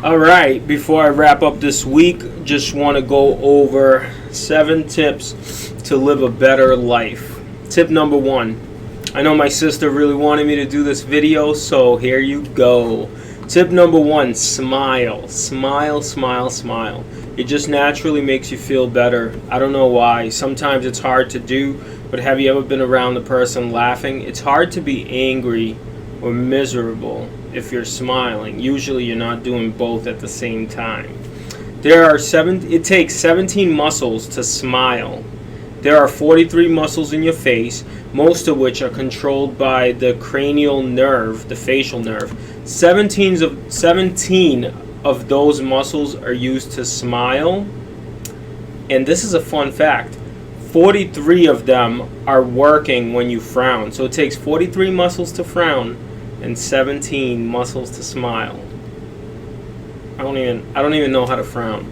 Alright, before I wrap up this week, just want to go over 7 tips to live a better life. Tip number 1. I know my sister really wanted me to do this video, so here you go. Tip number 1, smile. Smile, smile, smile. It just naturally makes you feel better. I don't know why. Sometimes it's hard to do, but have you ever been around the person laughing? It's hard to be angry or miserable if you're smiling. Usually you're not doing both at the same time. It takes 17 muscles to smile. There are 43 muscles in your face, most of which are controlled by the cranial nerve, the facial nerve. 17 of those muscles are used to smile. And this is a fun fact. 43 of them are working when you frown. So it takes 43 muscles to frown and 17 muscles to smile. I don't even know how to frown.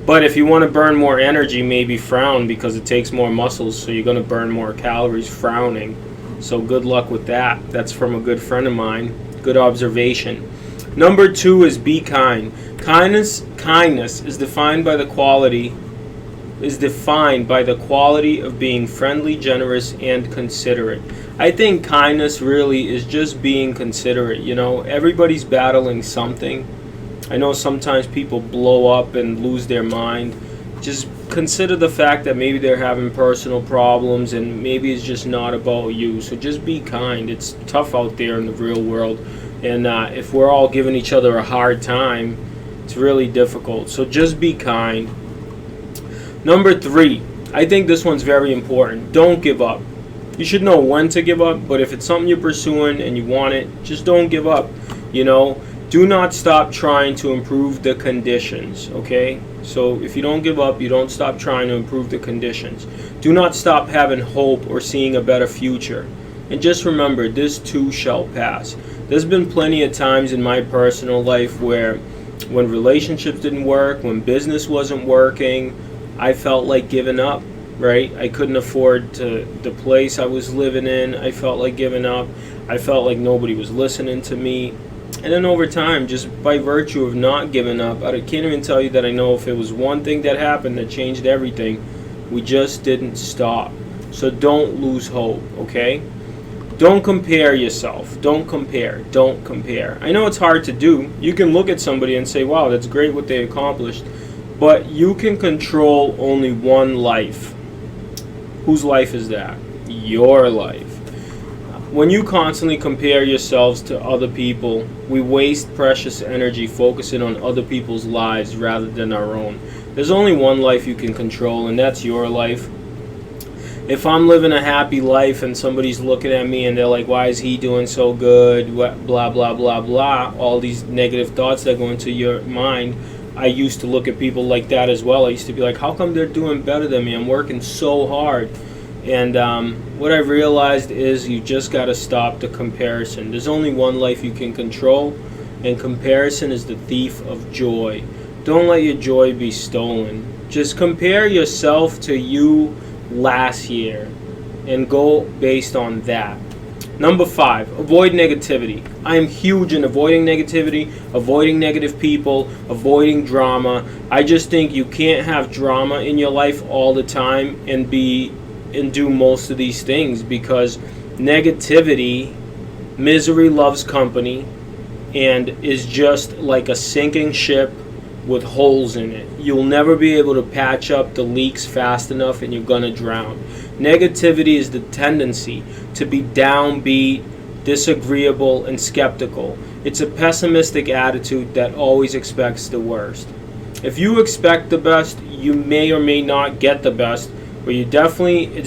But if you want to burn more energy, maybe frown, because it takes more muscles, so you're going to burn more calories frowning. So good luck with that. That's from a good friend of mine. Good observation. Number 2 is be kind. Kindness is defined by the quality of being friendly, generous, and considerate. I think kindness really is just being considerate. You know, everybody's battling something. I know sometimes people blow up and lose their mind. Just consider the fact that maybe they're having personal problems and maybe it's just not about you. So just be kind. It's tough out there in the real world. And if we're all giving each other a hard time, it's really difficult. So just be kind. Number 3, I think this one's very important. Don't give up. You should know when to give up, but if it's something you're pursuing and you want it, just don't give up. You know, do not stop trying to improve the conditions, okay? So if you don't give up, you don't stop trying to improve the conditions. Do not stop having hope or seeing a better future. And just remember, this too shall pass. There's been plenty of times in my personal life where when relationships didn't work, when business wasn't working, I felt like giving up, right? I couldn't afford the place I was living in. I felt like giving up. I felt like nobody was listening to me. And then over time, just by virtue of not giving up, I can't even tell you that I know if it was one thing that happened that changed everything. We just didn't stop. So don't lose hope, okay? Don't compare yourself. Don't compare. Don't compare. I know it's hard to do. You can look at somebody and say, wow, that's great what they accomplished. But you can control only one life. Whose life is that? Your life. When you constantly compare yourselves to other people, we waste precious energy focusing on other people's lives rather than our own. There's only one life you can control, and that's your life. If I'm living a happy life and somebody's looking at me and they're like, why is he doing so good, blah, blah, blah, blah, all these negative thoughts that go into your mind, I used to look at people like that as well. I used to be like, how come they're doing better than me? I'm working so hard. And what I've realized is you just got to stop the comparison. There's only one life you can control, and comparison is the thief of joy. Don't let your joy be stolen. Just compare yourself to you last year and go based on that. Number 5, avoid negativity. I am huge in avoiding negativity, avoiding negative people, avoiding drama. I just think you can't have drama in your life all the time and do most of these things, because negativity, misery loves company, and is just like a sinking ship with holes in it. You'll never be able to patch up the leaks fast enough and you're gonna drown. Negativity is the tendency to be downbeat, disagreeable, and skeptical. It's a pessimistic attitude that always expects the worst. If you expect the best, you may or may not get the best, but it's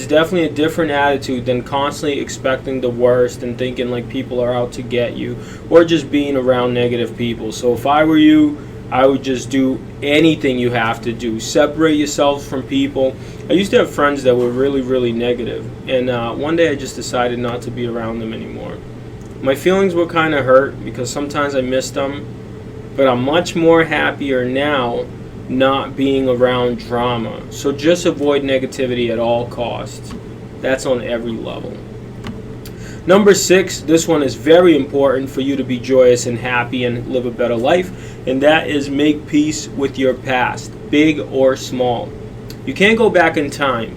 definitely a different attitude than constantly expecting the worst and thinking like people are out to get you, or just being around negative people. So if I were you, I would just do anything you have to do. Separate yourself from people. I used to have friends that were really, really negative, and one day I just decided not to be around them anymore. My feelings were kind of hurt because sometimes I missed them, but I'm much more happier now not being around drama. So just avoid negativity at all costs. That's on every level. Number 6, this one is very important for you to be joyous and happy and live a better life. and that is make peace with your past, big or small. You can't go back in time,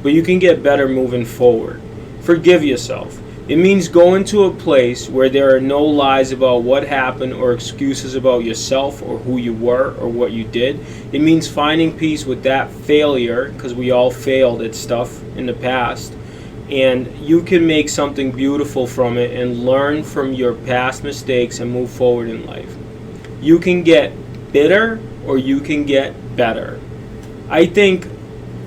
but you can get better moving forward. Forgive yourself. It means going to a place where there are no lies about what happened or excuses about yourself or who you were or what you did. It means finding peace with that failure, because we all failed at stuff in the past. And you can make something beautiful from it and learn from your past mistakes and move forward in life. You can get bitter or you can get better. I think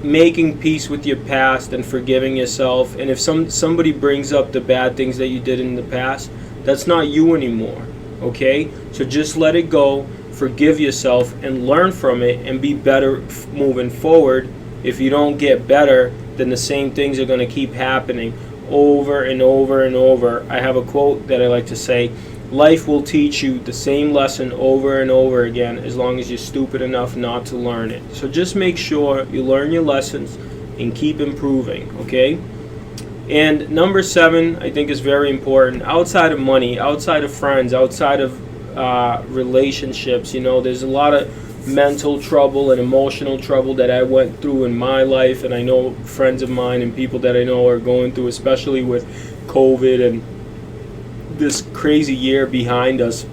making peace with your past and forgiving yourself, and if somebody brings up the bad things that you did in the past, that's not you anymore, okay? So just let it go, forgive yourself, and learn from it and be better moving forward. If you don't get better, then the same things are going to keep happening over and over and over. I have a quote that I like to say: life will teach you the same lesson over and over again as long as you're stupid enough not to learn it. So just make sure you learn your lessons and keep improving, okay? And number 7, I think, is very important. Outside of money, outside of friends, outside of relationships, there's a lot of mental trouble and emotional trouble that I went through in my life, and I know friends of mine and people that I know are going through, especially with COVID and this crazy year behind us,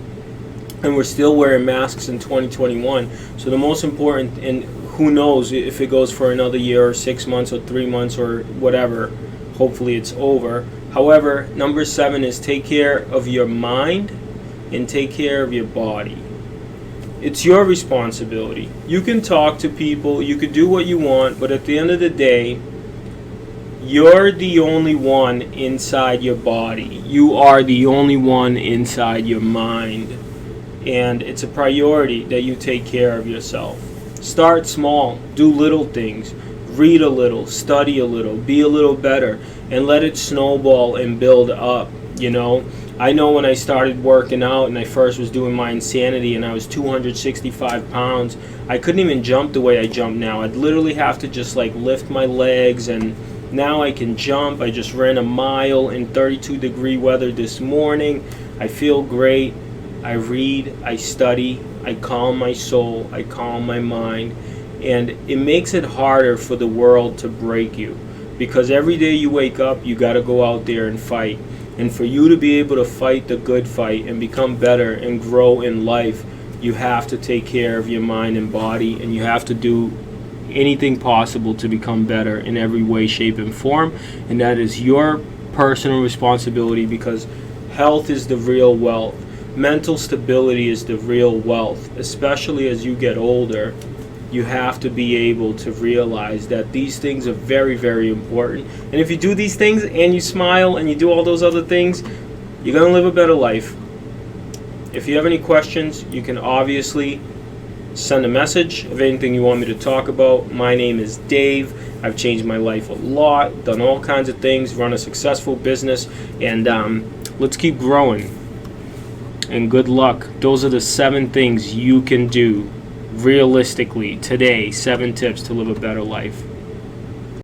and we're still wearing masks in 2021. So the most important, and who knows if it goes for another year or 6 months or 3 months or whatever, hopefully it's over. However, number 7 is take care of your mind and take care of your body. It's your responsibility. You can talk to people, you could do what you want, but at the end of the day, you're the only one inside your body. You are the only one inside your mind. And it's a priority that you take care of yourself. Start small. Do little things. Read a little. Study a little. Be a little better. And let it snowball and build up. I know when I started working out and I first was doing my insanity and I was 265 pounds, I couldn't even jump the way I jump now. I'd literally have to just lift my legs, and now I can jump. I just ran a mile in 32-degree weather this morning. I feel great. I read, I study, I calm my soul, I calm my mind, and it makes it harder for the world to break you, because every day you wake up, you got to go out there and fight. And for you to be able to fight the good fight and become better and grow in life, you have to take care of your mind and body, and you have to do anything possible to become better in every way, shape, and form. And that is your personal responsibility, because health is the real wealth. Mental stability is the real wealth. Especially as you get older, you have to be able to realize that these things are very, very important. And if you do these things and you smile and you do all those other things, you're going to live a better life. If you have any questions, you can obviously send a message of anything you want me to talk about. My name is Dave. I've changed my life a lot, done all kinds of things, run a successful business, and let's keep growing. And good luck. Those are the 7 things you can do realistically today. 7 tips to live a better life.